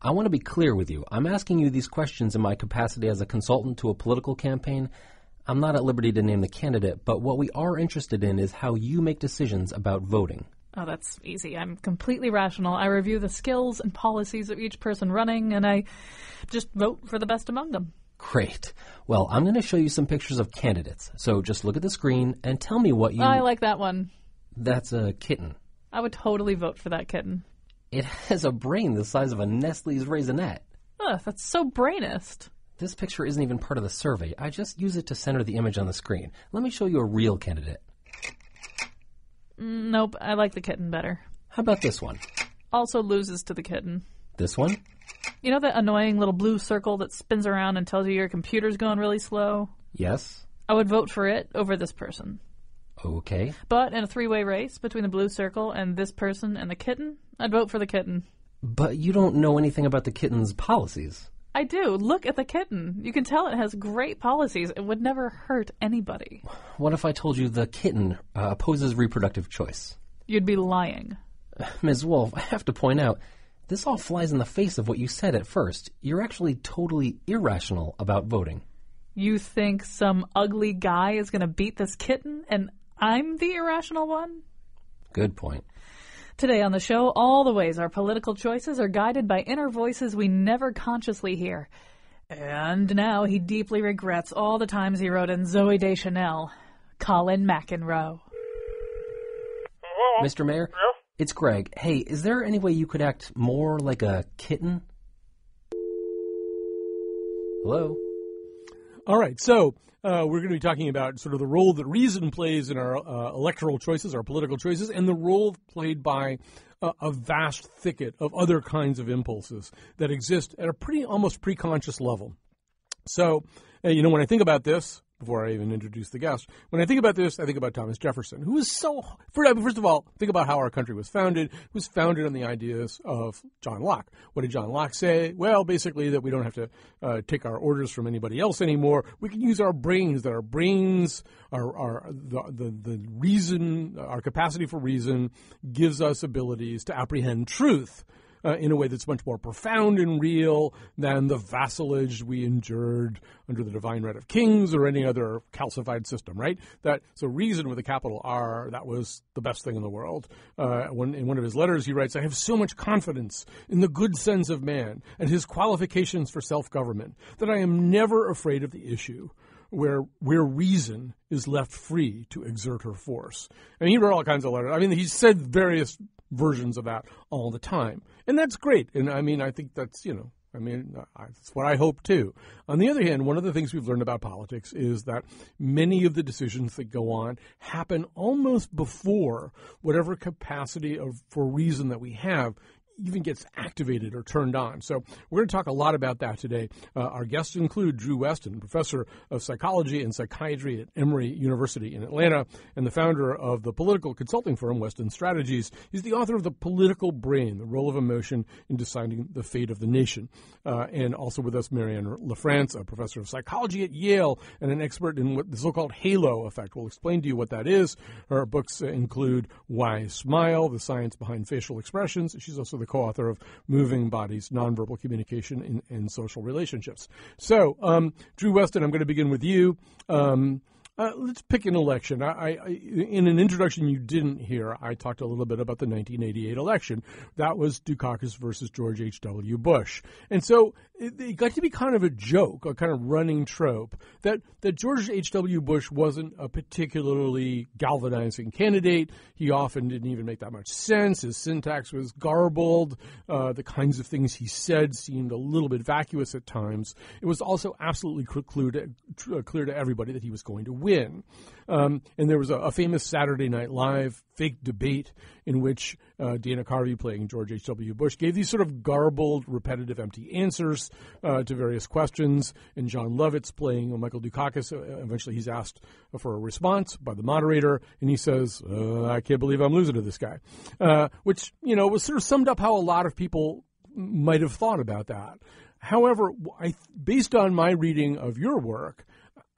I want to be clear with you. I'm asking you these questions in my capacity as a consultant to a political campaign. I'm not at liberty to name the candidate, but what we are interested in is how you make decisions about voting. Oh, that's easy. I'm completely rational. I review the skills and policies of each person running, and I just vote for the best among them. Great. Well, I'm going to show you some pictures of candidates. So just look at the screen and tell me what you... I like that one. That's a kitten. I would totally vote for that kitten. It has a brain the size of a Nestle's Raisinette. Ugh, that's so brainist. This picture isn't even part of the survey. I just use it to center the image on the screen. Let me show you a real candidate. Nope, I like the kitten better. How about this one? Also loses to the kitten. This one? You know that annoying little blue circle that spins around and tells you your computer's going really slow? Yes. I would vote for it over this person. Okay. But in a three-way race between the blue circle and this person and the kitten, I'd vote for the kitten. But you don't know anything about the kitten's policies. I do. Look at the kitten. You can tell it has great policies. It would never hurt anybody. What if I told you the kitten opposes reproductive choice? You'd be lying. Ms. Wolf, I have to point out, this all flies in the face of what you said at first. You're actually totally irrational about voting. You think some ugly guy is going to beat this kitten and I'm the irrational one? Good point. Today on the show, all the ways our political choices are guided by inner voices we never consciously hear. And now he deeply regrets all the times he wrote in Zooey Deschanel, Colin McEnroe. Mr. Mayor, it's Greg. Hey, is there any way you could act more like a kitten? Hello? All right, so we're going to be talking about sort of the role that reason plays in our electoral choices, our political choices, and the role played by a vast thicket of other kinds of impulses that exist at a pretty almost preconscious level. So, when I think about this, before I even introduce the guest, when I think about this, I think about Thomas Jefferson, who was first of all, think about how our country was founded. It was founded on the ideas of John Locke. What did John Locke say? Well, basically that we don't have to take our orders from anybody else anymore. We can use our brains, that our brains are the reason, our capacity for reason gives us abilities to apprehend truth. In a way that's much more profound and real than the vassalage we endured under the divine right of kings or any other calcified system, right? So reason with a capital R, that was the best thing in the world. In one of his letters, he writes, I have so much confidence in the good sense of man and his qualifications for self-government that I am never afraid of the issue where reason is left free to exert her force. And he wrote all kinds of letters. I mean, he said various versions of that all the time. And that's great. And I think that's, that's what I hope too. On the other hand, one of the things we've learned about politics is that many of the decisions that go on happen almost before whatever capacity for reason that we have even gets activated or turned on. So we're going to talk a lot about that today. Our guests include Drew Weston, professor of psychology and psychiatry at Emory University in Atlanta and the founder of the political consulting firm Weston Strategies. He's the author of The Political Brain, The Role of Emotion in Deciding the Fate of the Nation. And also with us, Marianne LaFrance, a professor of psychology at Yale and an expert in what the so-called halo effect. We'll explain to you what that is. Her books include Why Smile, The Science Behind Facial Expressions. She's also the co-author of Moving Bodies, Nonverbal Communication in Social Relationships. So, Drew Weston, I'm going to begin with you. Let's pick an election. In an introduction you didn't hear, I talked a little bit about the 1988 election. That was Dukakis versus George H.W. Bush. And so it got to be kind of a joke, a kind of running trope, that George H.W. Bush wasn't a particularly galvanizing candidate. He often didn't even make that much sense. His syntax was garbled. The kinds of things he said seemed a little bit vacuous at times. It was also absolutely clear to everybody that he was going to win. And there was a famous Saturday Night Live fake debate in which Dana Carvey, playing George H.W. Bush, gave these sort of garbled, repetitive, empty answers to various questions. And John Lovitz, playing Michael Dukakis, eventually he's asked for a response by the moderator, and he says, I can't believe I'm losing to this guy, which, was sort of summed up how a lot of people might have thought about that. However, based on my reading of your work,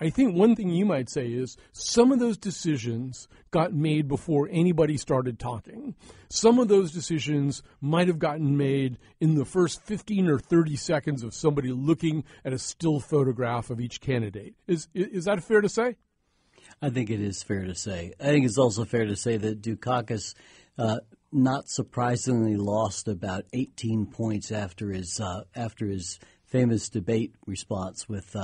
I think one thing you might say is some of those decisions got made before anybody started talking. Some of those decisions might have gotten made in the first 15 or 30 seconds of somebody looking at a still photograph of each candidate. Is that fair to say? I think it is fair to say. I think it's also fair to say that Dukakis, not surprisingly, lost about 18 points after his famous debate response with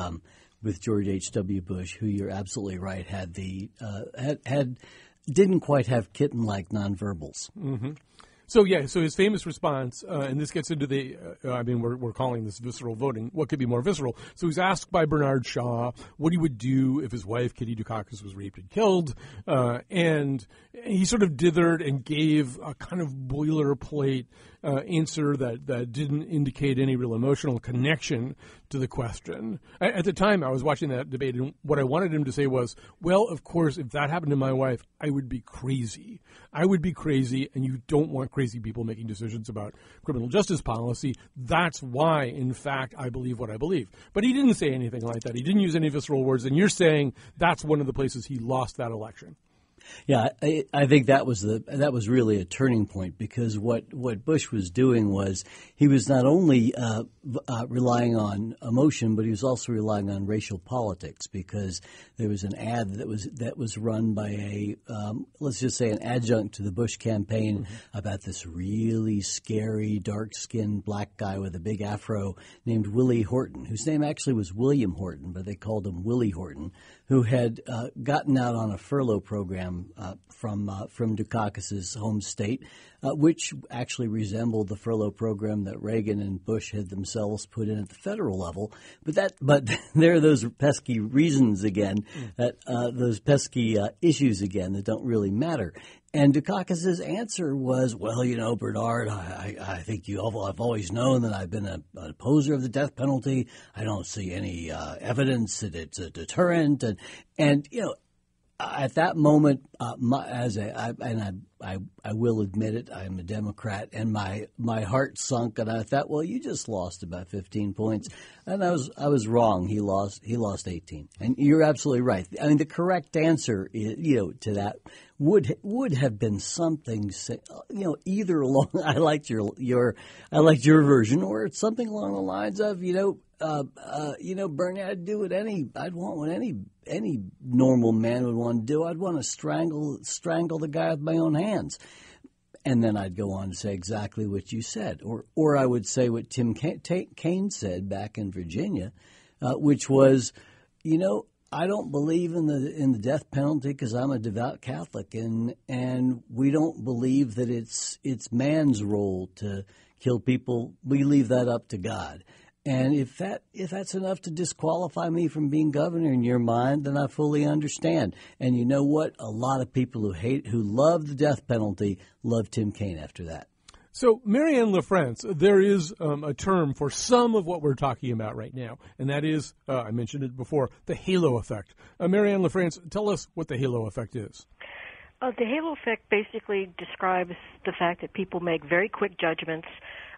George H.W. Bush, who you're absolutely right didn't quite have kitten-like nonverbals. Mm-hmm. So his famous response, and this gets into the, we're calling this visceral voting. What could be more visceral? So he's asked by Bernard Shaw what he would do if his wife, Kitty Dukakis, was raped and killed. And he sort of dithered and gave a kind of boilerplate answer that didn't indicate any real emotional connection to the question. At the time, I was watching that debate, and what I wanted him to say was, well, of course, if that happened to my wife, I would be crazy. I would be crazy, and you don't want crazy people making decisions about criminal justice policy. That's why, in fact, I believe what I believe. But he didn't say anything like that. He didn't use any visceral words, and you're saying that's one of the places he lost that election. Yeah, I think that was really a turning point, because what Bush was doing was he was not only relying on emotion, but he was also relying on racial politics, because there was an ad that was run by a let's just say an adjunct to the Bush campaign about this really scary, dark-skinned black guy with a big afro named Willie Horton, whose name actually was William Horton, but they called him Willie Horton, who had gotten out on a furlough program from Dukakis's home state, which actually resembled the furlough program that Reagan and Bush had themselves put in at the federal level. But there are those pesky reasons again, those pesky issues again that don't really matter. And Dukakis's answer was, well, Bernard, I think I've always known that I've been an opposer of the death penalty. I don't see any evidence that it's a deterrent. And at that moment, I will admit it, I'm a Democrat, and my heart sunk, and I thought, well, you just lost about 15 points, and I was wrong. He lost 18, and you're absolutely right. I mean, the correct answer to that would have been something, either along. I liked your version, or it's something along the lines of, Bernie, I'd want what any normal man would want to do. I'd want to strangle the guy with my own hands. And then I'd go on to say exactly what you said. Or I would say what Tim Kaine said back in Virginia, which was, I don't believe in the death penalty because I'm a devout Catholic, and we don't believe that it's man's role to kill people. We leave that up to God. And if that's enough to disqualify me from being governor in your mind, then I fully understand. And you know what? A lot of people who love the death penalty love Tim Kaine after that. So, Marianne LaFrance, there is a term for some of what we're talking about right now, and that is, I mentioned it before, the halo effect. Marianne LaFrance, tell us what the halo effect is. The halo effect basically describes the fact that people make very quick judgments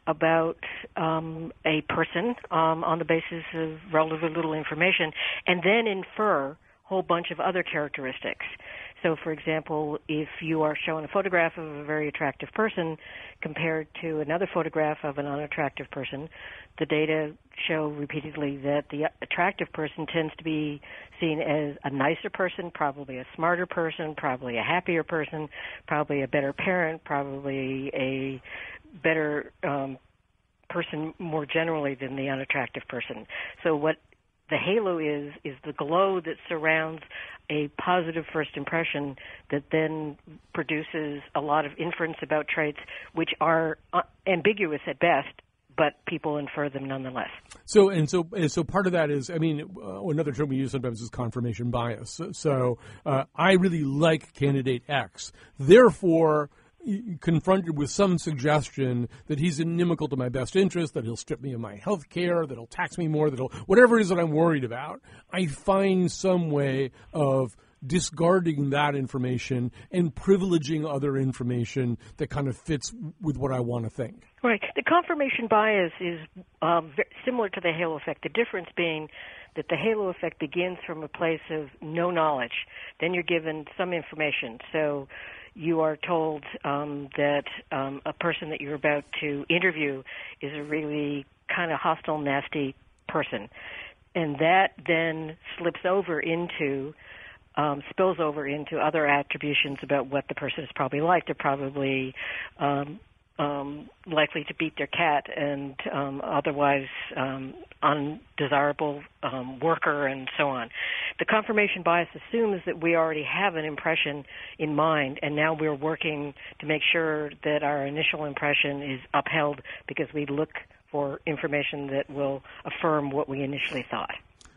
about a person on the basis of relatively little information, and then infer a whole bunch of other characteristics. So, for example, if you are shown a photograph of a very attractive person compared to another photograph of an unattractive person, the data show repeatedly that the attractive person tends to be seen as a nicer person, probably a smarter person, probably a happier person, probably a better parent, probably a better person more generally than the unattractive person. So what the halo is the glow that surrounds a positive first impression that then produces a lot of inference about traits which are ambiguous at best, but people infer them nonetheless. So part of that is, another term we use sometimes is confirmation bias. So I really like candidate X. Therefore, confronted with some suggestion that he's inimical to my best interest, that he'll strip me of my health care, that he'll tax me more, whatever it is that I'm worried about, I find some way of discarding that information and privileging other information that kind of fits with what I want to think. Right. The confirmation bias is similar to the halo effect, the difference being that the halo effect begins from a place of no knowledge. Then you're given some information. So you are told that a person that you're about to interview is a really kind of hostile, nasty person. And that then spills over into other attributions about what the person is probably like. They're probably likely to beat their cat and otherwise undesirable worker and so on. The confirmation bias assumes that we already have an impression in mind, and now we're working to make sure that our initial impression is upheld because we look for information that will affirm what we initially thought.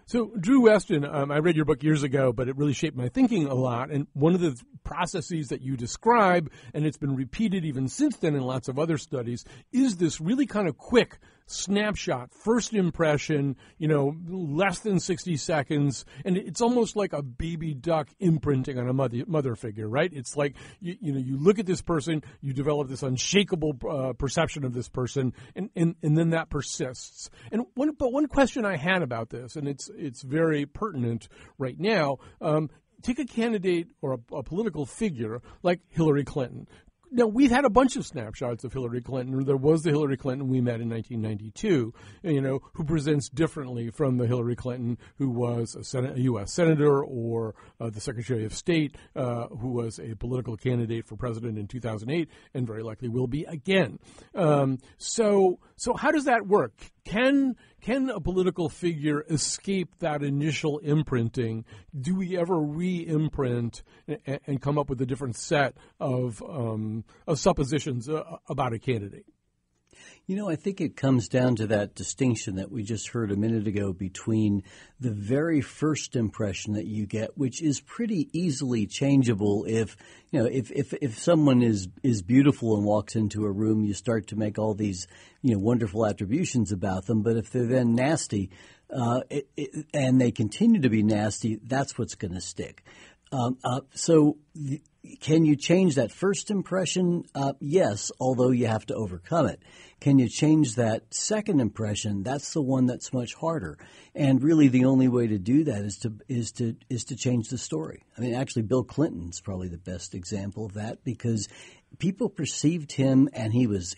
So, Drew Weston, I read your book years ago, but it really shaped my thinking a lot. And one of the processes that you describe, and it's been repeated even since then in lots of other studies, is this really kind of quick snapshot, first impression, less than 60 seconds, and it's almost like a baby duck imprinting on a mother figure, right? It's like, you look at this person, you develop this unshakable perception of this person, and then that persists. And one question I had about this, and it's very pertinent right now, take a candidate or a political figure like Hillary Clinton. Now, we've had a bunch of snapshots of Hillary Clinton. There was the Hillary Clinton we met in 1992, who presents differently from the Hillary Clinton who was a U.S. Senator or the Secretary of State who was a political candidate for president in 2008 and very likely will be again. So how does that work? Can a political figure escape that initial imprinting? Do we ever re-imprint and come up with a different set of suppositions about a candidate? I think it comes down to that distinction that we just heard a minute ago between the very first impression that you get, which is pretty easily changeable. If someone is beautiful and walks into a room, you start to make all these wonderful attributions about them. But if they're then nasty, and they continue to be nasty, that's what's going to stick. Can you change that first impression? Yes, although you have to overcome it. Can you change that second impression? That's the one that's much harder. And really, the only way to do that is to change the story. I mean, actually, Bill Clinton's probably the best example of that because people perceived him, and he was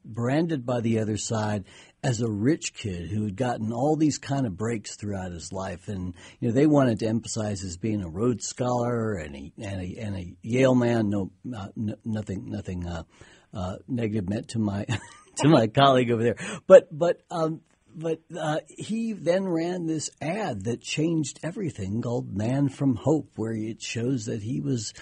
branded by the other side as a rich kid who had gotten all these kind of breaks throughout his life, and they wanted to emphasize his being a Rhodes Scholar and a Yale man. Nothing negative meant to my to my colleague over there, but he then ran this ad that changed everything called Man from Hope, where it shows that he was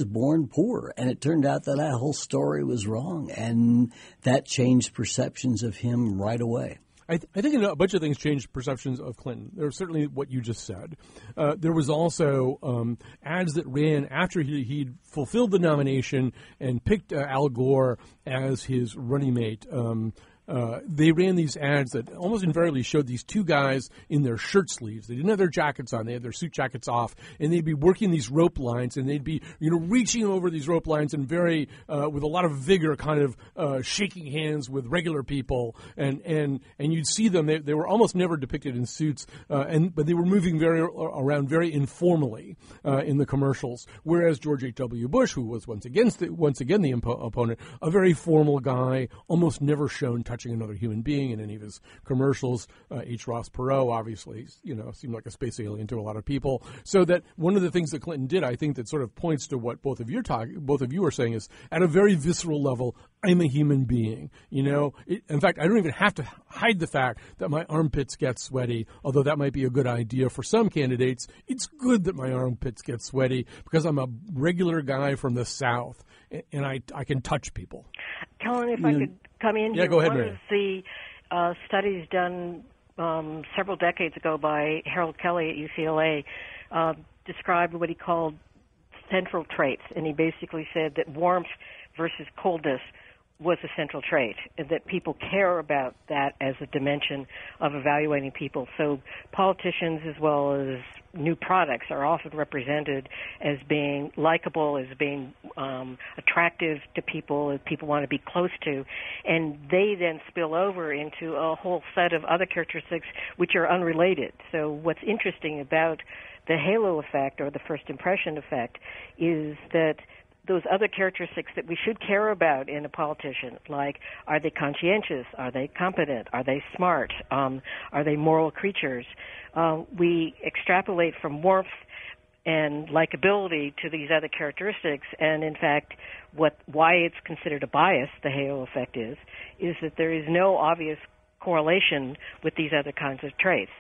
born poor, and it turned out that whole story was wrong, and that changed perceptions of him right away. I think a bunch of things changed perceptions of Clinton. There was certainly what you just said. There was also ads that ran after he'd fulfilled the nomination and picked Al Gore as his running mate. They ran these ads that almost invariably showed these two guys in their shirt sleeves. They didn't have their jackets on. They had their suit jackets off, and they'd be working these rope lines, and they'd be reaching over these rope lines and very with a lot of vigor, kind of shaking hands with regular people, and you'd see them. They were almost never depicted in suits, but they were moving around very informally in the commercials. Whereas George H.W. Bush, who was once again the opponent, a very formal guy, almost never shown touching another human being in any of his commercials. H. Ross Perot obviously, seemed like a space alien to a lot of people. So that one of the things that Clinton did, I think, that sort of points to what both of you are saying is, at a very visceral level, I'm a human being. In fact, I don't even have to hide the fact that my armpits get sweaty, although that might be a good idea for some candidates. It's good that my armpits get sweaty because I'm a regular guy from the South, and I can touch people. Kellen, if I could come in here. Yeah, go ahead, One Mary. of the studies done several decades ago by Harold Kelly at UCLA described what he called central traits, and he basically said that warmth versus coldness was a central trait, and that people care about that as a dimension of evaluating people. So politicians as well as new products are often represented as being likable, as being attractive to people, as people want to be close to, and they then spill over into a whole set of other characteristics which are unrelated. So what's interesting about the halo effect or the first impression effect is that those other characteristics that we should care about in a politician, like are they conscientious, are they competent, are they smart, are they moral creatures, we extrapolate from warmth and likability to these other characteristics, and in fact why it's considered a bias, the halo effect is that there is no obvious correlation with these other kinds of traits.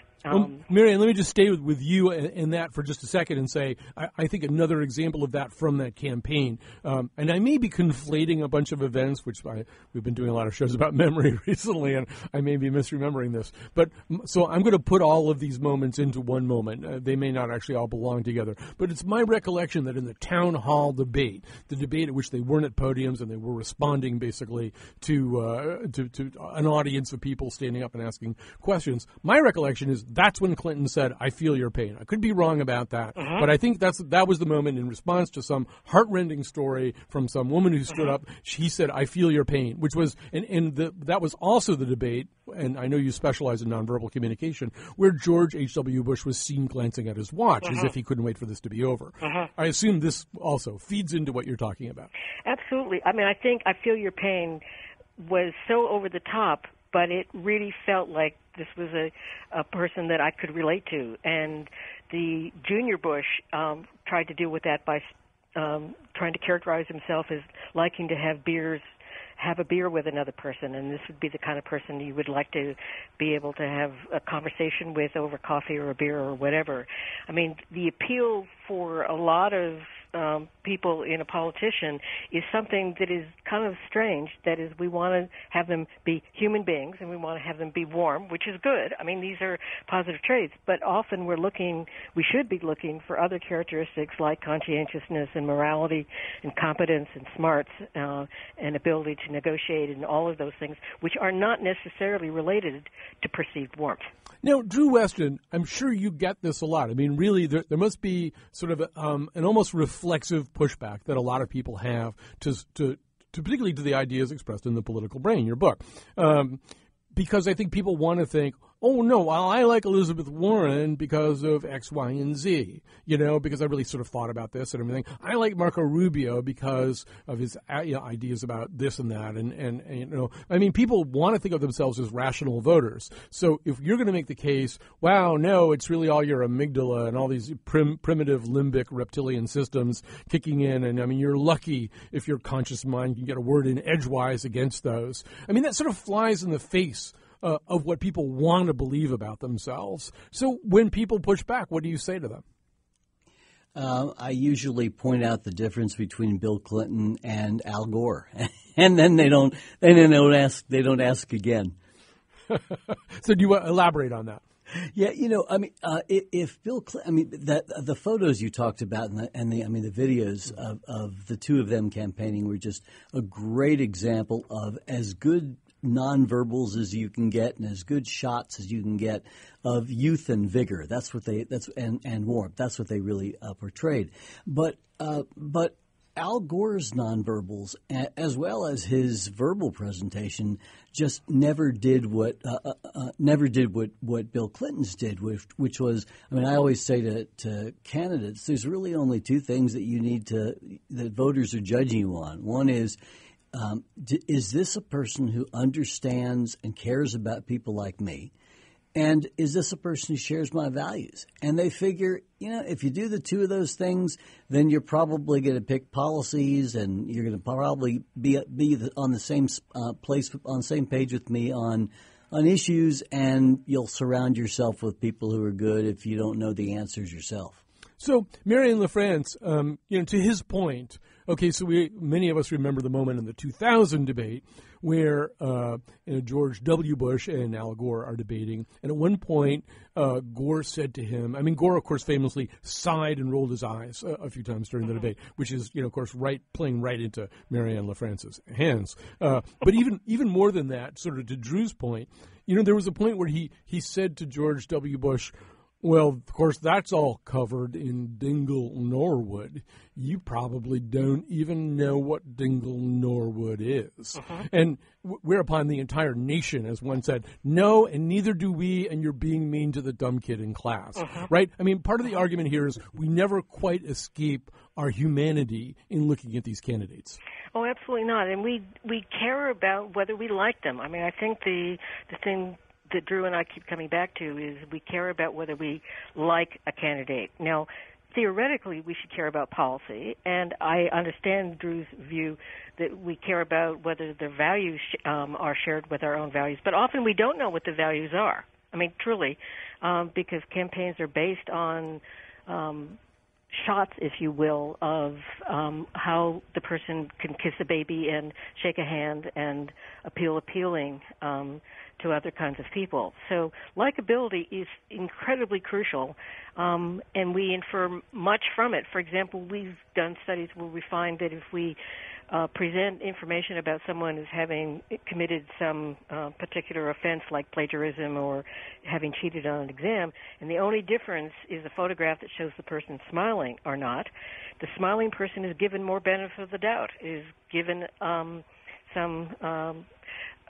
Marianne, let me just stay with you in that for just a second and say I think another example of that from that campaign, and I may be conflating a bunch of events, which we've been doing a lot of shows about memory recently, and I may be misremembering this. But so I'm going to put all of these moments into one moment. They may not actually all belong together. But it's my recollection that in the town hall debate, the debate at which they weren't at podiums and they were responding basically to an audience of people standing up and asking questions, my recollection is that's when Clinton said, "I feel your pain." I could be wrong about that, but I think that was the moment in response to some heartrending story from some woman who stood up. She said, "I feel your pain," which was, that was also the debate, and I know you specialize in nonverbal communication, where George H.W. Bush was seen glancing at his watch as if he couldn't wait for this to be over. I assume this also feeds into what you're talking about. Absolutely. I mean, I think "I feel your pain" was so over the top, but it really felt like this was a person that I could relate to. And the junior Bush tried to deal with that by trying to characterize himself as liking to have a beer with another person, and this would be the kind of person you would like to be able to have a conversation with over coffee or a beer or whatever. I mean, the appeal for a lot of people in a politician is something that is kind of strange. That is, we want to have them be human beings and we want to have them be warm, which is good. I mean, these are positive traits, but often we should be looking for other characteristics like conscientiousness and morality and competence and smarts and ability to negotiate and all of those things, which are not necessarily related to perceived warmth. Now, Drew Weston, I'm sure you get this a lot. I mean, really, there must be sort of an almost reflexive pushback that a lot of people have to particularly to the ideas expressed in The Political Brain, your book. Because I think people want to think, oh, no, well, I like Elizabeth Warren because of X, Y, and Z, because I really sort of thought about this and everything. I like Marco Rubio because of his ideas about this and that. And I mean, people want to think of themselves as rational voters. So if you're going to make the case, wow, no, it's really all your amygdala and all these primitive limbic reptilian systems kicking in. And I mean, you're lucky if your conscious mind can get a word in edgewise against those. I mean, that sort of flies in the face of what people want to believe about themselves. So when people push back, what do you say to them? I usually point out the difference between Bill Clinton and Al Gore, and then they don't ask again. So do you elaborate on that? Yeah, I mean, if Bill Clinton, I mean, the photos you talked about and the videos of the two of them campaigning were just a great example of as good nonverbals as you can get and as good shots as you can get of youth and vigor. And warmth. That's what they really portrayed. But Al Gore's nonverbals, as well as his verbal presentation, just never did what Bill Clinton's did, which was, I mean, I always say to candidates, there's really only two things that that voters are judging you on. One is this a person who understands and cares about people like me? And is this a person who shares my values? And they figure, if you do the two of those things, then you're probably going to pick policies, and you're going to probably be on the same on the same page with me on issues, and you'll surround yourself with people who are good if you don't know the answers yourself. So, Marianne LaFrance, to his point, okay, so many of us remember the moment in the 2000 debate where George W. Bush and Al Gore are debating. And at one point, Gore said to him, I mean, Gore, of course, famously sighed and rolled his eyes a few times during the debate, which is, of course, playing right into Marianne LaFrance's hands. But even more than that, sort of to Drew's point, there was a point where he said to George W. Bush, well, of course, that's all covered in Dingle Norwood. You probably don't even know what Dingle Norwood is. And whereupon the entire nation, as one said, no, and neither do we, and you're being mean to the dumb kid in class. Right? I mean, part of the argument here is we never quite escape our humanity in looking at these candidates. Oh, absolutely not. And we care about whether we like them. I mean, I think the thing that Drew and I keep coming back to is we care about whether we like a candidate. Now, theoretically, we should care about policy, and I understand Drew's view that we care about whether their values are shared with our own values, but often we don't know what the values are. I mean, truly, because campaigns are based on shots, if you will, of how the person can kiss a baby and shake a hand and appealing to other kinds of people. So likability is incredibly crucial, and we infer much from it. For example, we've done studies where we find that if we present information about someone who's having committed some particular offense like plagiarism or having cheated on an exam, and the only difference is a photograph that shows the person smiling or not, the smiling person is given more benefit of the doubt, is given some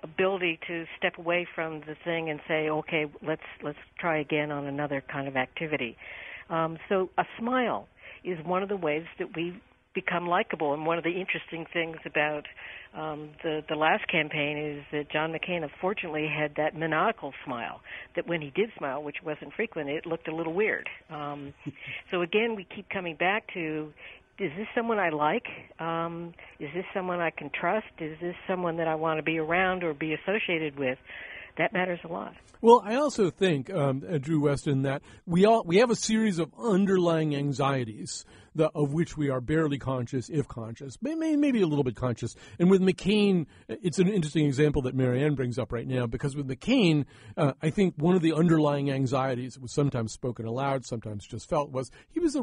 ability to step away from the thing and say, okay, let's try again on another kind of activity. So a smile is one of the ways that we become likable. And one of the interesting things about the last campaign is that John McCain, unfortunately, had that maniacal smile, that when he did smile, which wasn't frequent, it looked a little weird. So again, we keep coming back to, is this someone I like? Is this someone I can trust? Is this someone that I want to be around or be associated with? That matters a lot. Well, I also think, Drew Weston, that we have a series of underlying anxieties of which we are barely conscious, if conscious, maybe a little bit conscious. And with McCain, it's an interesting example that Marianne brings up right now, because with McCain, I think one of the underlying anxieties that was sometimes spoken aloud, sometimes just felt, was he was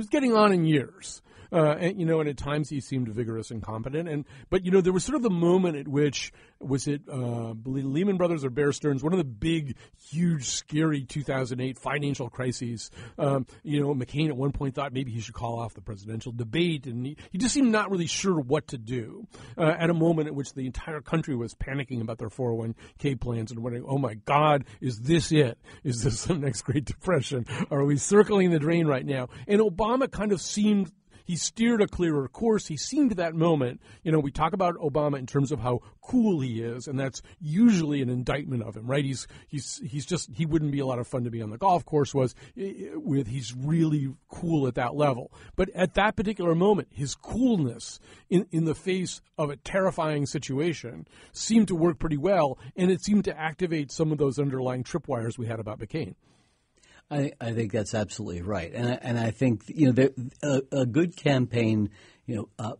getting on in years. And at times he seemed vigorous and competent. But there was sort of the moment at which, was it Lehman Brothers or Bear Stearns, one of the big, huge, scary 2008 financial crises. McCain at one point thought maybe he should call off the presidential debate, and he just seemed not really sure what to do at a moment at which the entire country was panicking about their 401k plans and wondering, oh my God, is this it? Is this the next Great Depression? Are we circling the drain right now? And Obama kind of seemed, he steered a clearer course. He seemed at that moment, we talk about Obama in terms of how cool he is, and that's usually an indictment of him, right? He wouldn't be a lot of fun to be on the golf course he's really cool at that level. But at that particular moment, his coolness in the face of a terrifying situation seemed to work pretty well, and it seemed to activate some of those underlying tripwires we had about McCain. I think that's absolutely right, and I think a good campaign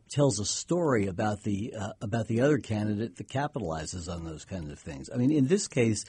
tells a story about the other candidate that capitalizes on those kinds of things. I mean, in this case,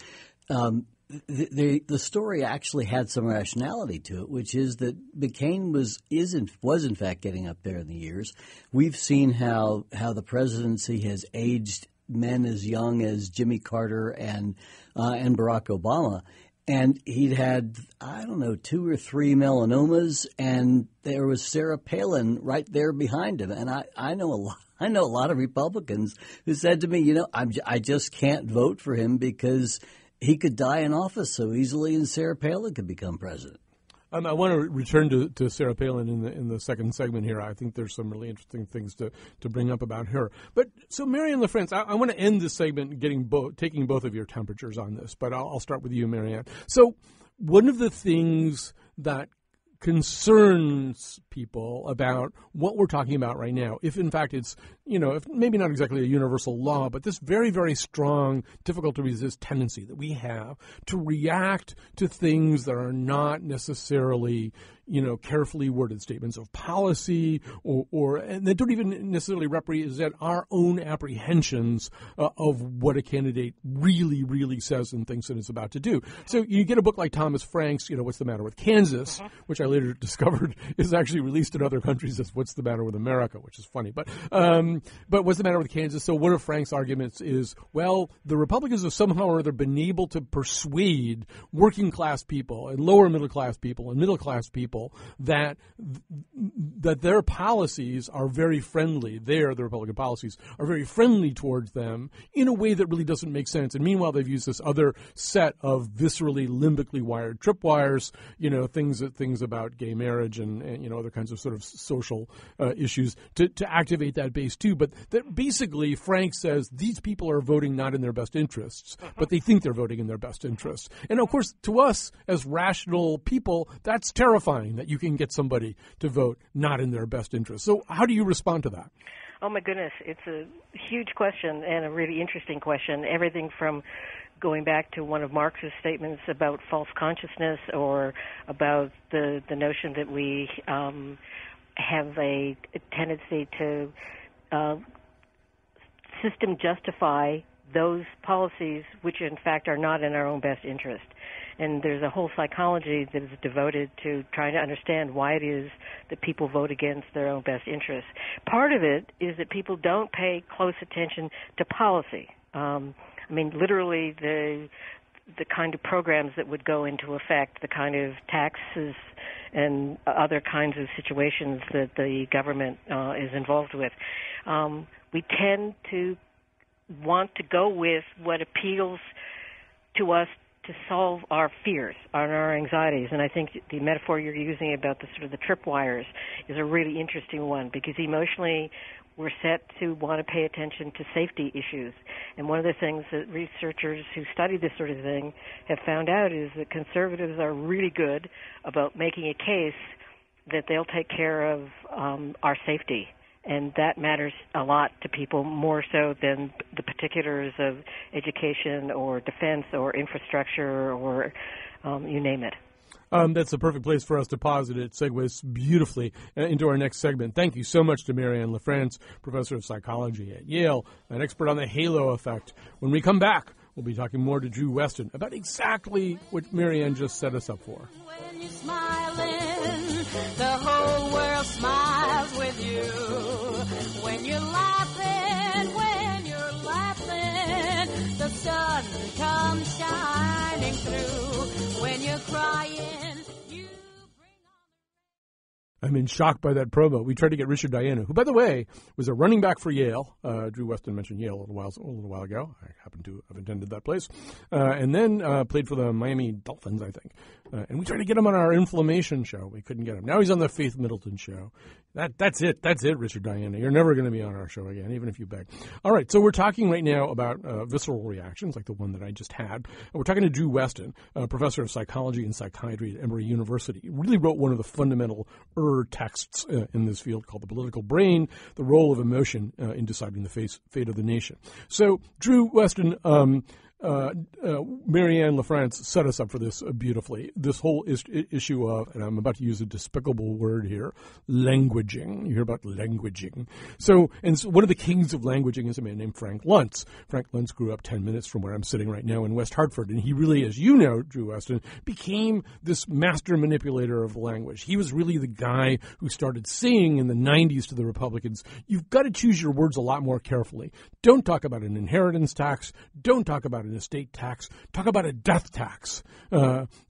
the story actually had some rationality to it, which is that McCain was in fact getting up there in the years. We've seen how the presidency has aged men as young as Jimmy Carter and Barack Obama. And he'd had, 2 or 3 melanomas, and there was Sarah Palin right there behind him. And I know a lot of Republicans who said to me, I just can't vote for him because he could die in office so easily, and Sarah Palin could become president. I want to return to Sarah Palin in the second segment here. I think there's some really interesting things to bring up about her. But so, Marianne LaFrance, I want to end this segment taking both of your temperatures on this. But I'll start with you, Marianne. So one of the things that concerns people about what we're talking about right now, if in fact it's, if maybe not exactly a universal law, but this very, very strong, difficult to resist tendency that we have to react to things that are not necessarily, carefully worded statements of policy and that don't even necessarily represent our own apprehensions of what a candidate really, really says and thinks and is about to do. So you get a book like Thomas Frank's, What's the Matter with Kansas, which I later discovered is actually released in other countries as What's the Matter with America, which is funny. But What's the Matter with Kansas? So one of Frank's arguments is, well, the Republicans have somehow or other been able to persuade working class people and lower middle class people and middle class people that their policies are very friendly. The Republican policies are very friendly towards them in a way that really doesn't make sense. And meanwhile, they've used this other set of viscerally, limbically wired tripwires, things about gay marriage and other kinds of sort of social issues to activate that base too. But that basically, Frank says these people are voting not in their best interests, but they think they're voting in their best interests. And of course, to us as rational people, that's terrifying that you can get somebody to vote not in their best interest. So how do you respond to that? Oh, my goodness. It's a huge question and a really interesting question. Everything from going back to one of Marx's statements about false consciousness or about the notion that we have a tendency to system justify those policies which, in fact, are not in our own best interest. And there's a whole psychology that is devoted to trying to understand why it is that people vote against their own best interests. Part of it is that people don't pay close attention to policy. Literally the kind of programs that would go into effect, the kind of taxes and other kinds of situations that the government is involved with. We tend to want to go with what appeals to us to solve our fears and our anxieties. And I think the metaphor you're using about the sort of the tripwires is a really interesting one, because emotionally we're set to want to pay attention to safety issues. And one of the things that researchers who study this sort of thing have found out is that conservatives are really good about making a case that they'll take care of our safety. And that matters a lot to people, more so than the particulars of education or defense or infrastructure or you name it. That's the perfect place for us to pause it. It segues beautifully into our next segment. Thank you so much to Marianne LaFrance, professor of psychology at Yale, an expert on the halo effect. When we come back, we'll be talking more to Drew Weston about exactly what Marianne just set us up for. When you're smiling, the whole world smiles with you. When you're laughing, the sun comes shining through. When you're crying, you bring on. I'm in shock by that promo. We tried to get Richard Diana, who, by the way, was a running back for Yale. Drew Weston mentioned Yale a little while ago. I happen to have attended that place. And then played for the Miami Dolphins, I think. And we tried to get him on our inflammation show. We couldn't get him. Now he's on the Faith Middleton show. That's it. That's it, Richard Diana. You're never going to be on our show again, even if you beg. All right, so we're talking right now about visceral reactions, like the one that I just had. We're talking to Drew Weston, professor of psychology and psychiatry at Emory University. He really wrote one of the fundamental texts in this field called The Political Brain, the role of emotion in deciding the fate of the nation. So, Drew Weston, Marianne LaFrance set us up for this beautifully. This whole issue of, and I'm about to use a despicable word here, languaging. You hear about languaging. So one of the kings of languaging is a man named Frank Luntz. Frank Luntz grew up 10 minutes from where I'm sitting right now in West Hartford, and he really, as you know, Drew Weston, became this master manipulator of language. He was really the guy who started saying in the 90s to the Republicans, you've got to choose your words a lot more carefully. Don't talk about an inheritance tax. Don't talk about an estate tax. Talk about a death tax,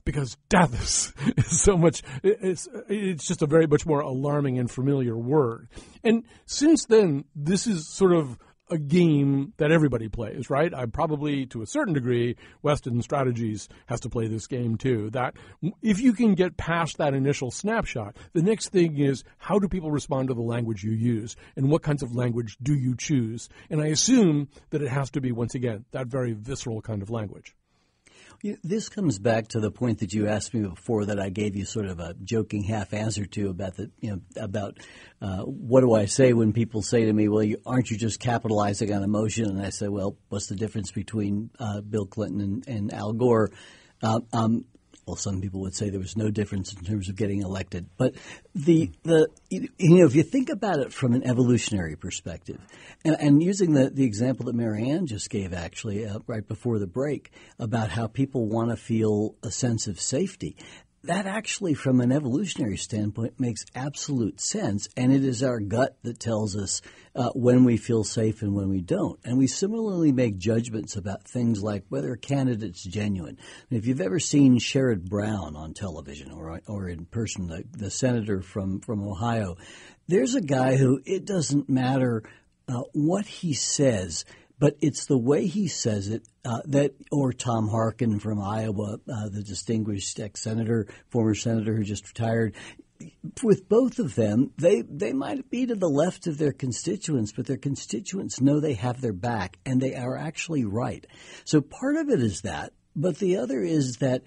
because death is so much. It's just a very much more alarming and familiar word. And since then, this is sort of a game that everybody plays, right? I probably, to a certain degree, Weston Strategies has to play this game too. That if you can get past that initial snapshot, the next thing is how do people respond to the language you use, and what kinds of language do you choose? And I assume that it has to be, once again, that very visceral kind of language. This comes back to the point that you asked me before that I gave you sort of a joking half answer to about what do I say when people say to me, well, aren't you just capitalizing on emotion? And I say, well, what's the difference between Bill Clinton and Al Gore? Well, some people would say there was no difference in terms of getting elected. But if you think about it from an evolutionary perspective, and using the example that Marianne just gave actually right before the break about how people want to feel a sense of safety, that actually, from an evolutionary standpoint, makes absolute sense, and it is our gut that tells us when we feel safe and when we don't. And we similarly make judgments about things like whether a candidate's genuine. If you've ever seen Sherrod Brown on television or in person, the senator from Ohio, there's a guy who it doesn't matter what he says, but it's the way he says it or Tom Harkin from Iowa, the distinguished ex-senator, former senator who just retired. With both of them, they might be to the left of their constituents, but their constituents know they have their back, and they are actually right. So part of it is that, but the other is that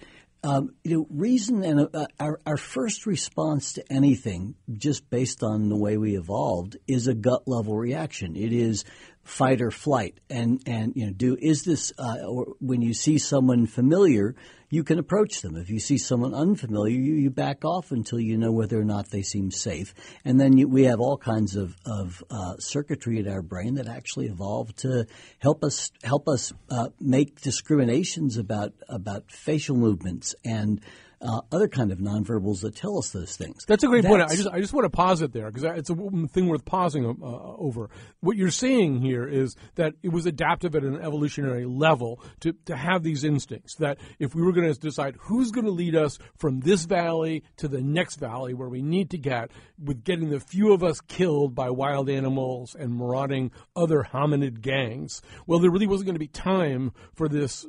reason and our first response to anything, just based on the way we evolved, is a gut level reaction. It is fight or flight, and or when you see someone familiar, you can approach them. If you see someone unfamiliar, you back off until you know whether or not they seem safe, and then we have all kinds of circuitry in our brain that actually evolved to help us make discriminations about facial movements and other kind of nonverbals that tell us those things. That's a great point. I just want to pause it there because it's a thing worth pausing over. What you're saying here is that it was adaptive at an evolutionary level to have these instincts, that if we were going to decide who's going to lead us from this valley to the next valley where we need to get, with getting the few of us killed by wild animals and marauding other hominid gangs, well, there really wasn't going to be time for this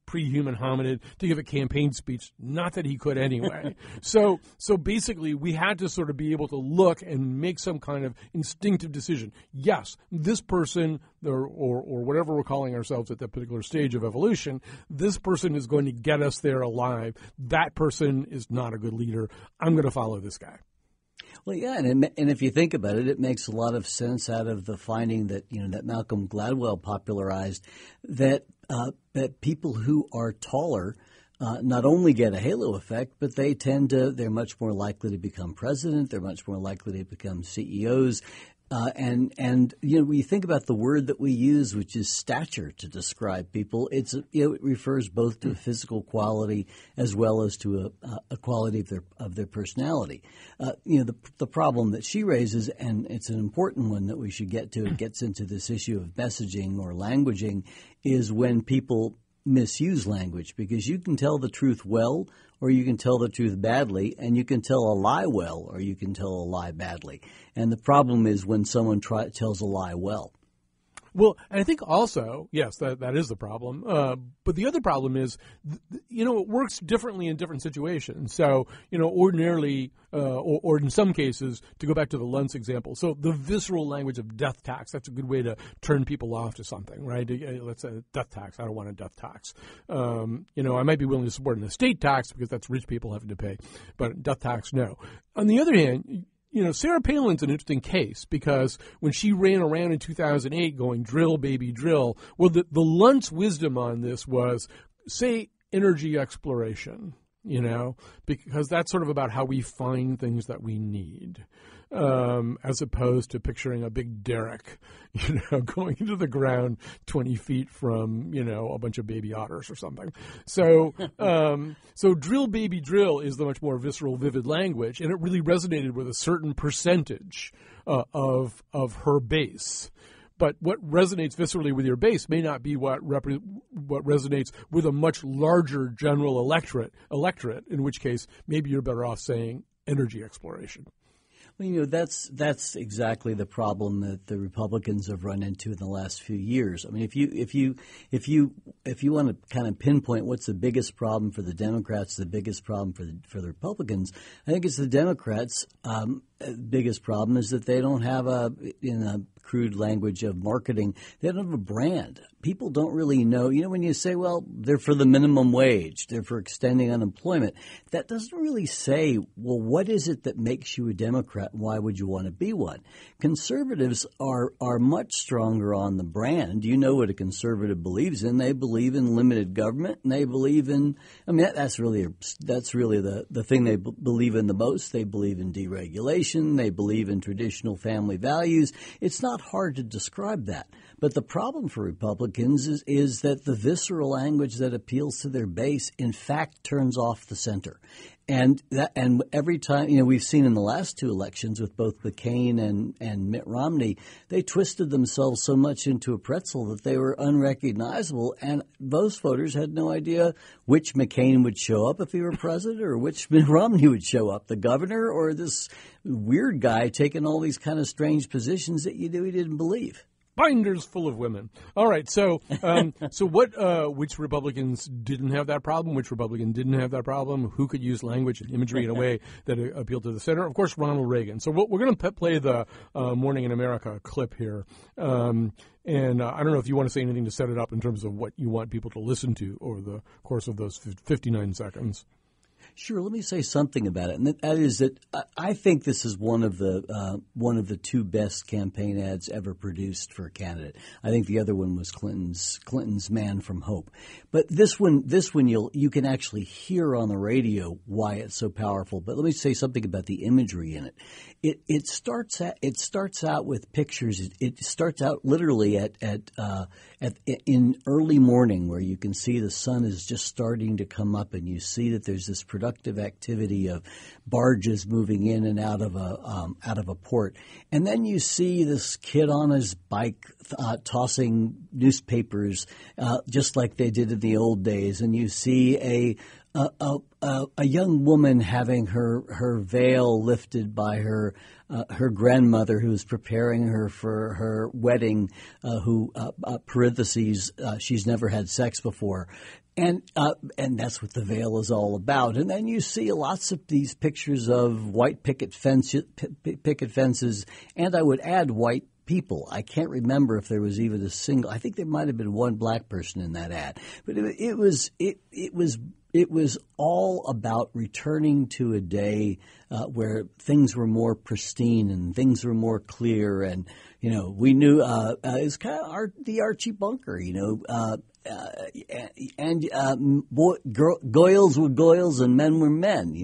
pre-human hominid to give a campaign speech. Not that he could anyway. So basically, we had to sort of be able to look and make some kind of instinctive decision. Yes, this person, or whatever we're calling ourselves at that particular stage of evolution, this person is going to get us there alive. That person is not a good leader. I'm going to follow this guy. Well, yeah, and if you think about it, it makes a lot of sense out of the finding that that Malcolm Gladwell popularized, that people who are taller not only get a halo effect, but they're much more likely to become president. They're much more likely to become CEOs. And when you think about the word that we use, which is stature to describe people, it refers both to a physical quality as well as to a quality of their personality. The problem that she raises, and it's an important one that we should get to, it gets into this issue of messaging or languaging, is when people misuse language, because you can tell the truth well or you can tell the truth badly, and you can tell a lie well or you can tell a lie badly. And the problem is when someone tells a lie well. Well, and I think also, yes, that is the problem. But the other problem is, it works differently in different situations. So, ordinarily, or in some cases, to go back to the Luntz example, so the visceral language of death tax, that's a good way to turn people off to something, right? Let's say death tax. I don't want a death tax. I might be willing to support an estate tax because that's rich people having to pay, but death tax, no. On the other hand, Sarah Palin's an interesting case because when she ran around in 2008 going, drill, baby, drill, well, the Luntz wisdom on this was, say, energy exploration, because that's sort of about how we find things that we need, as opposed to picturing a big derrick, going into the ground 20 feet from, a bunch of baby otters or something. So, so drill, baby, drill is the much more visceral, vivid language, and it really resonated with a certain percentage of her base. But what resonates viscerally with your base may not be what resonates with a much larger general electorate, in which case maybe you're better off saying energy exploration. Well, that's exactly the problem that the Republicans have run into in the last few years. I mean, if you want to kind of pinpoint what's the biggest problem for the Democrats, the biggest problem for the Republicans, I think it's the Democrats' biggest problem is that they don't have in a crude language of marketing, they don't have a brand. People don't really know. When you say, well, they're for the minimum wage, they're for extending unemployment, that doesn't really say, well, what is it that makes you a Democrat? why would you want to be one? Conservatives are much stronger on the brand. You know what a conservative believes in. They believe in limited government, and they believe in, I mean, that's really the thing they believe in the most. They believe in deregulation. They believe in traditional family values. It's not hard to describe that. But the problem for Republicans is that the visceral language that appeals to their base, in fact, turns off the center. And every time, we've seen in the last two elections with both McCain and Mitt Romney, they twisted themselves so much into a pretzel that they were unrecognizable. And most voters had no idea which McCain would show up if he were president or which Mitt Romney would show up, the governor or this weird guy taking all these kind of strange positions that you knew he didn't believe. Binders full of women. All right, so which Republicans didn't have that problem? Which Republican didn't have that problem? Who could use language and imagery in a way that appealed to the center? Of course, Ronald Reagan. So we're going to play the Morning in America clip here. And I don't know if you want to say anything to set it up in terms of what you want people to listen to over the course of those 59 seconds. Sure. Let me say something about it, and that is that I think this is one of the two best campaign ads ever produced for a candidate. I think the other one was Clinton's "Man from Hope," but this one you can actually hear on the radio why it's so powerful. But let me say something about the imagery in it. It starts out with pictures. It starts out literally in early morning, where you can see the sun is just starting to come up, and you see that there's this productive activity of barges moving in and out of a port, and then you see this kid on his bike tossing newspapers, just like they did in the old days, and you see a young woman having her veil lifted by her grandmother, who's preparing her for her wedding, parentheses, she's never had sex before. And that's what the veil is all about. And then you see lots of these pictures of white picket fences, and I would add white people. I can't remember if there was even a single. I think there might have been one black person in that ad, but it was all about returning to a day where things were more pristine and things were more clear, and we knew it's kind of the Archie Bunker, goyles were goyles and men were men,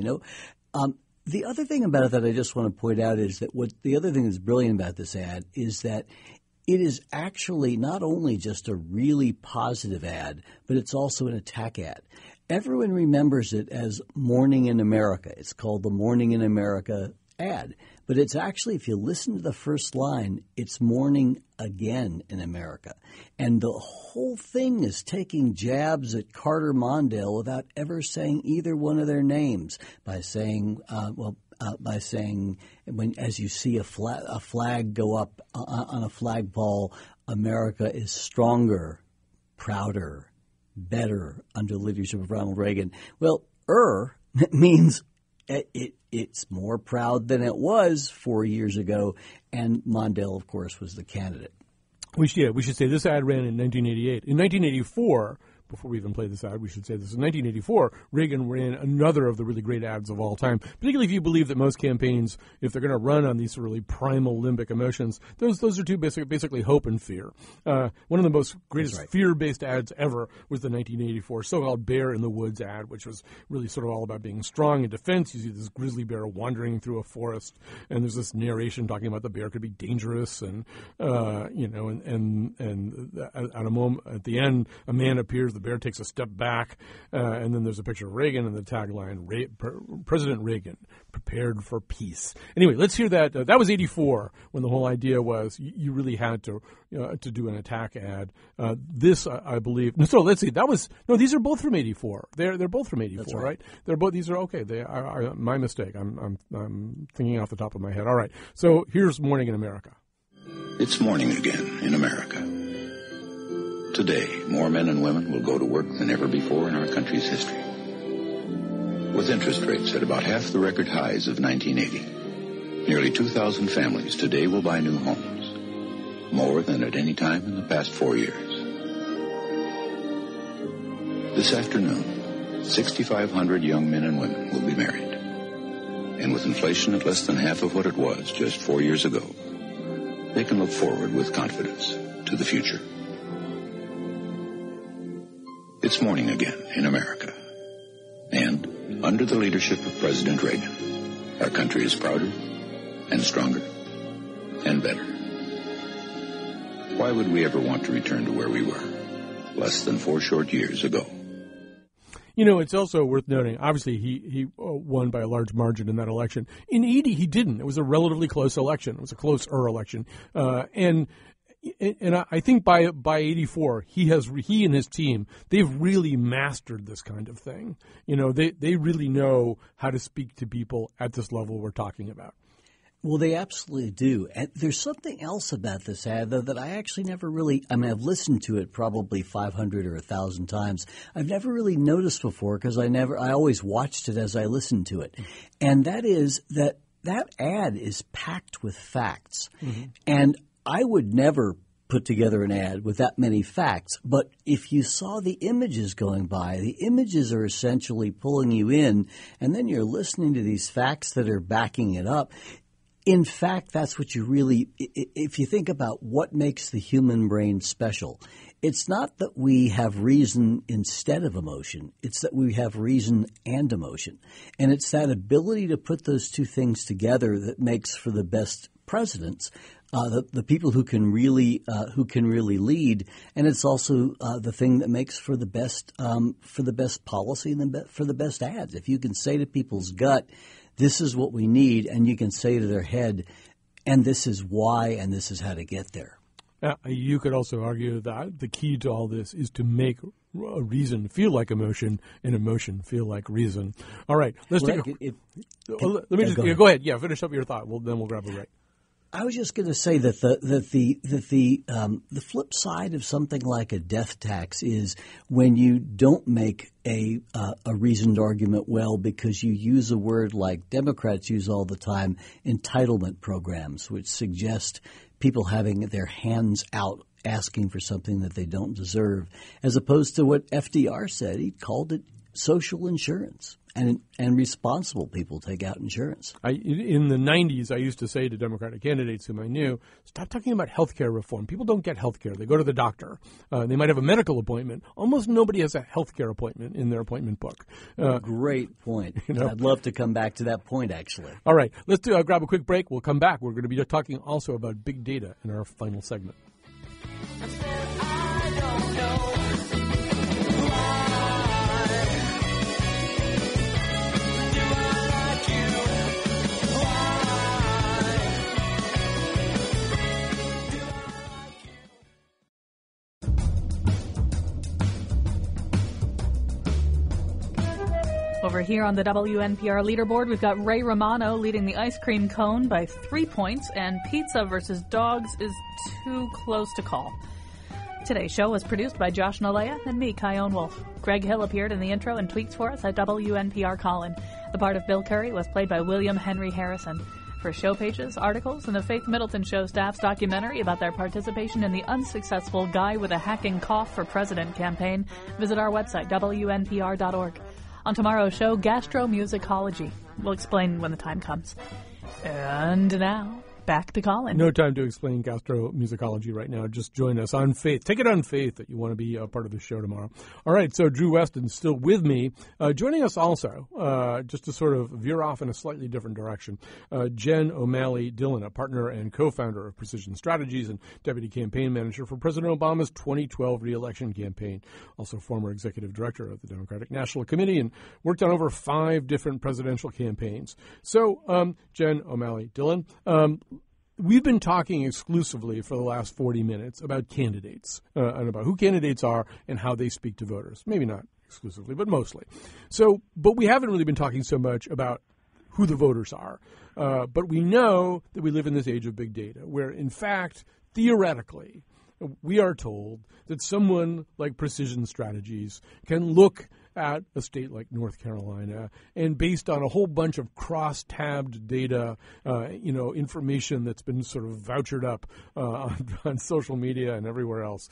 The other thing about it that I just want to point out is that the other thing that's brilliant about this ad is that it is actually not only just a really positive ad, but it's also an attack ad. Everyone remembers it as Morning in America. It's called the Morning in America ad. But it's actually, if you listen to the first line, it's morning again in America. And the whole thing is taking jabs at Carter Mondale without ever saying either one of their names, by saying, as you see a flag go up on a flagpole, America is stronger, prouder, better under the leadership of Ronald Reagan. Well, means it's more proud than it was 4 years ago, and Mondale, of course, was the candidate. We should say this ad ran in 1988. In 1984, before we even play this ad, we should say this. In 1984, Reagan ran another of the really great ads of all time, particularly if you believe that most campaigns, if they're going to run on these really primal limbic emotions, those are two basically hope and fear. One of the most greatest fear-based ads ever was the 1984 so-called Bear in the Woods ad, which was really sort of all about being strong in defense. You see this grizzly bear wandering through a forest, and there's this narration talking about the bear could be dangerous, and at the end, a man appears. The bear takes a step back, and then there's a picture of Reagan and the tagline, President Reagan, prepared for peace. Anyway, let's hear that. That was 84, when the whole idea was you really had to do an attack ad. This, I believe. So let's see. These are both from 84. They're both from 84, That's right? They're both. These are okay. They are my mistake. I'm thinking off the top of my head. All right. So here's Morning in America. It's morning again in America. Today, more men and women will go to work than ever before in our country's history. With interest rates at about half the record highs of 1980, nearly 2,000 families today will buy new homes, more than at any time in the past 4 years. This afternoon, 6,500 young men and women will be married. And with inflation at less than half of what it was just 4 years ago, they can look forward with confidence to the future. It's morning again in America. And under the leadership of President Reagan, our country is prouder and stronger and better. Why would we ever want to return to where we were less than 4 short years ago? You know, it's also worth noting, obviously, he won by a large margin in that election. In 80, he didn't. It was a relatively close election. It was a closer election. And I think by 84, he and his team, they've really mastered this kind of thing. You know, they really know how to speak to people at this level we're talking about. Well, they absolutely do. And there's something else about this ad, though, that I actually never really – I mean, I've listened to it probably 500 or 1,000 times. I've never really noticed before because I always watched it as I listened to it. And that is that ad is packed with facts. Mm-hmm. And I would never put together an ad with that many facts. But if you saw the images going by, the images are essentially pulling you in, and then you're listening to these facts that are backing it up. In fact, that's what you really – if you think about what makes the human brain special, it's not that we have reason instead of emotion. It's that we have reason and emotion. And it's that ability to put those two things together that makes for the best presidents, the people who can really lead. And it's also the thing that makes for the best policy and for the best ads. If you can say to people's gut – this is what we need, and you can say to their head, and this is why, and this is how to get there. You could also argue that the key to all this is to make a reason feel like emotion and emotion feel like reason. All right, let's take go ahead. Yeah, finish up your thought. Then we'll grab a break. I was just going to say that the flip side of something like a death tax is when you don't make a reasoned argument well because you use a word like Democrats use all the time, entitlement programs, which suggest people having their hands out asking for something that they don't deserve, as opposed to what FDR said. He called it social insurance. And responsible people take out insurance. In the 90s, I used to say to Democratic candidates whom I knew, stop talking about health care reform. People don't get health care. They go to the doctor. They might have a medical appointment. Almost nobody has a health care appointment in their appointment book. Great point. You know? I'd love to come back to that point, actually. All right. Let's grab a quick break. We'll come back. We're going to be talking also about big data in our final segment. Over here on the WNPR leaderboard, we've got Ray Romano leading the ice cream cone by 3 points, and pizza versus dogs is too close to call. Today's show was produced by Josh Nalea and me, Kyone Wolf. Greg Hill appeared in the intro and tweets for us at WNPR Colin. The part of Bill Curry was played by William Henry Harrison. For show pages, articles, and the Faith Middleton Show staff's documentary about their participation in the unsuccessful Guy with a Hacking Cough for President campaign, visit our website, WNPR.org. On tomorrow's show, gastromusicology. We'll explain when the time comes. And now, back to Colin. No time to explain gastromusicology right now. Just join us on faith. Take it on faith that you want to be a part of the show tomorrow. All right, so Drew Weston's still with me. Joining us also, just to sort of veer off in a slightly different direction, Jen O'Malley Dillon, a partner and co-founder of Precision Strategies and deputy campaign manager for President Obama's 2012 re-election campaign. Also former executive director of the Democratic National Committee and worked on over 5 different presidential campaigns. So, Jen O'Malley Dillon, we've been talking exclusively for the last 40 minutes about candidates and about who candidates are and how they speak to voters. Maybe not exclusively, but mostly. So, but we haven't really been talking so much about who the voters are. But we know that we live in this age of big data where, in fact, theoretically, we are told that someone like Precision Strategies can look at a state like North Carolina, and based on a whole bunch of cross-tabbed data, information that's been sort of vouchered up on social media and everywhere else,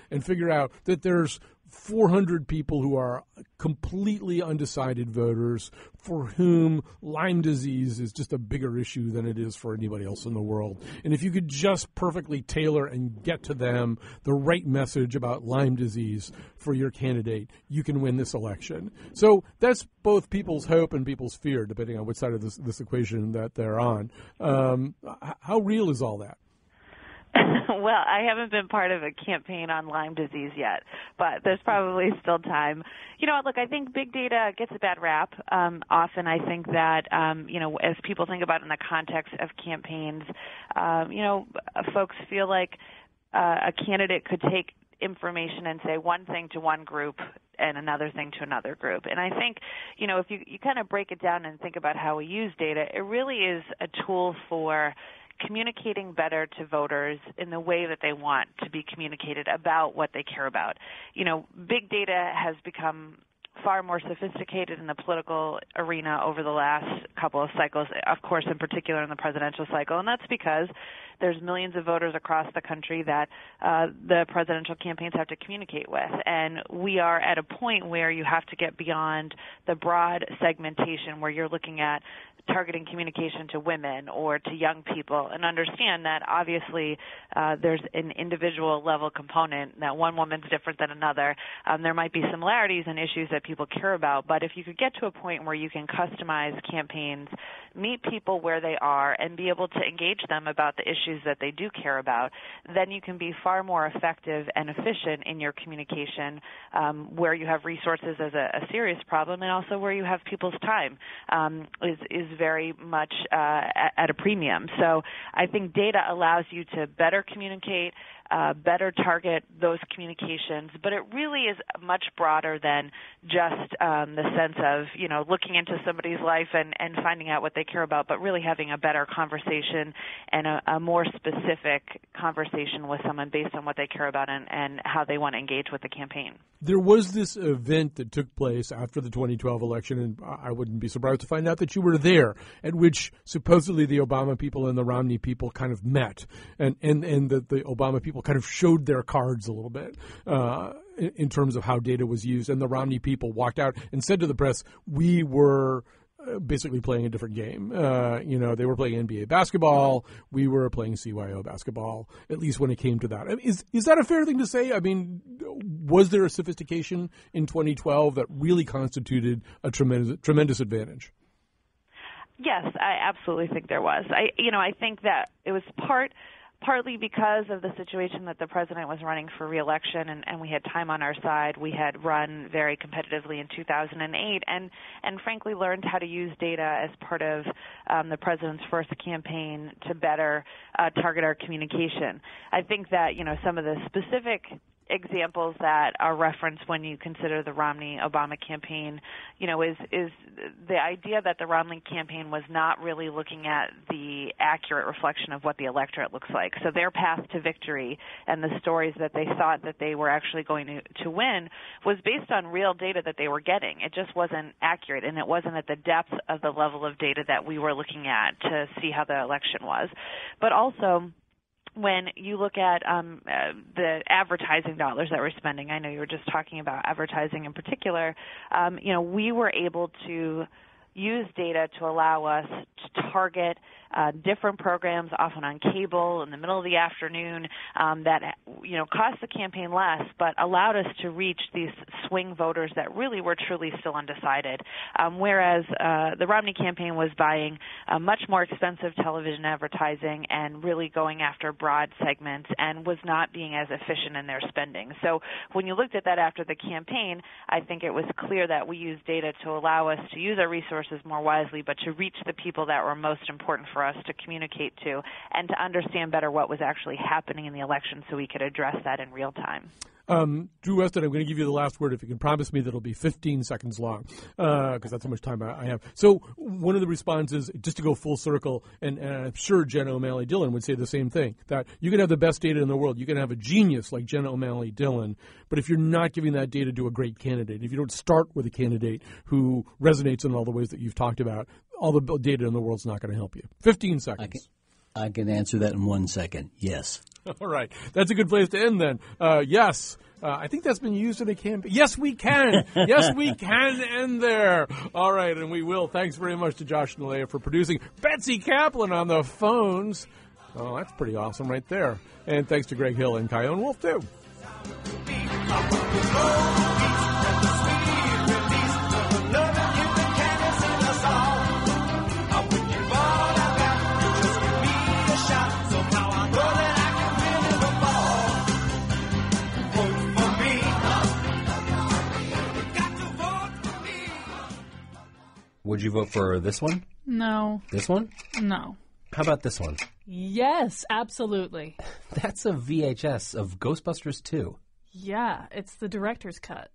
and figure out that there's 400 people who are completely undecided voters for whom Lyme disease is just a bigger issue than it is for anybody else in the world. And if you could just perfectly tailor and get to them the right message about Lyme disease for your candidate, you can win this election. So that's both people's hope and people's fear, depending on which side of this equation that they're on. How real is all that? Well, I haven't been part of a campaign on Lyme disease yet, but there's probably still time. Look, I think big data gets a bad rap. Often I think that, as people think about it in the context of campaigns, folks feel like a candidate could take information and say one thing to one group and another thing to another group. And I think, if you kind of break it down and think about how we use data, it really is a tool for communicating better to voters in the way that they want to be communicated about what they care about. Big data has become far more sophisticated in the political arena over the last couple of cycles, of course, in particular in the presidential cycle, and that's because there's millions of voters across the country that the presidential campaigns have to communicate with. And we are at a point where you have to get beyond the broad segmentation where you're looking at targeting communication to women or to young people and understand that obviously there's an individual level component, that one woman's different than another. There might be similarities in issues that people care about, but if you could get to a point where you can customize campaigns, meet people where they are, and be able to engage them about the issues that they do care about, then you can be far more effective and efficient in your communication where you have resources as a serious problem and also where you have people's time is very much at a premium. So I think data allows you to better communicate, better target those communications, but it really is much broader than just the sense of, looking into somebody's life and finding out what they care about, but really having a better conversation and a more specific conversation with someone based on what they care about and how they want to engage with the campaign. There was this event that took place after the 2012 election, and I wouldn't be surprised to find out that you were there, at which supposedly the Obama people and the Romney people kind of met, and the Obama people kind of showed their cards a little bit in terms of how data was used, and the Romney people walked out and said to the press, we were basically playing a different game. They were playing NBA basketball. We were playing CYO basketball, at least when it came to that. I mean, is that a fair thing to say? I mean, was there a sophistication in 2012 that really constituted a tremendous advantage? Yes, I absolutely think there was. I think that it was partly because of the situation that the president was running for re-election and we had time on our side. We had run very competitively in 2008 and frankly learned how to use data as part of the president's first campaign to better target our communication. I think that, some of the specific examples that are referenced when you consider the Romney-Obama campaign, is the idea that the Romney campaign was not really looking at the accurate reflection of what the electorate looks like. So their path to victory and the stories that they thought that they were actually going to win was based on real data that they were getting. It just wasn't accurate, and it wasn't at the depth of the level of data that we were looking at to see how the election was. But also, when you look at the advertising dollars that we're spending, I know you were just talking about advertising in particular, we were able to use data to allow us to target different programs, often on cable in the middle of the afternoon, that cost the campaign less, but allowed us to reach these swing voters that really were truly still undecided. Whereas the Romney campaign was buying much more expensive television advertising and really going after broad segments and was not being as efficient in their spending. So when you looked at that after the campaign, I think it was clear that we used data to allow us to use our resources more wisely, but to reach the people that were most important for us to communicate to and to understand better what was actually happening in the election so we could address that in real time. Drew Weston, I'm going to give you the last word if you can promise me that it'll be 15 seconds long, because that's how much time I have. So one of the responses, just to go full circle, and I'm sure Jen O'Malley Dillon would say the same thing, that you can have the best data in the world. You can have a genius like Jen O'Malley Dillon, but if you're not giving that data to a great candidate, if you don't start with a candidate who resonates in all the ways that you've talked about, all the data in the world's not going to help you. 15 seconds. I can answer that in 1 second. Yes. All right. That's a good place to end then. Yes. I think that's been used in a campaign. Yes, we can. Yes, we can end there. All right, and we will. Thanks very much to Josh and Leah for producing. Betsy Kaplan on the phones. Oh, that's pretty awesome right there. And thanks to Greg Hill and Kyone Wolf, too. Would you vote for this one? No. This one? No. How about this one? Yes, absolutely. That's a VHS of Ghostbusters 2. Yeah, it's the director's cut.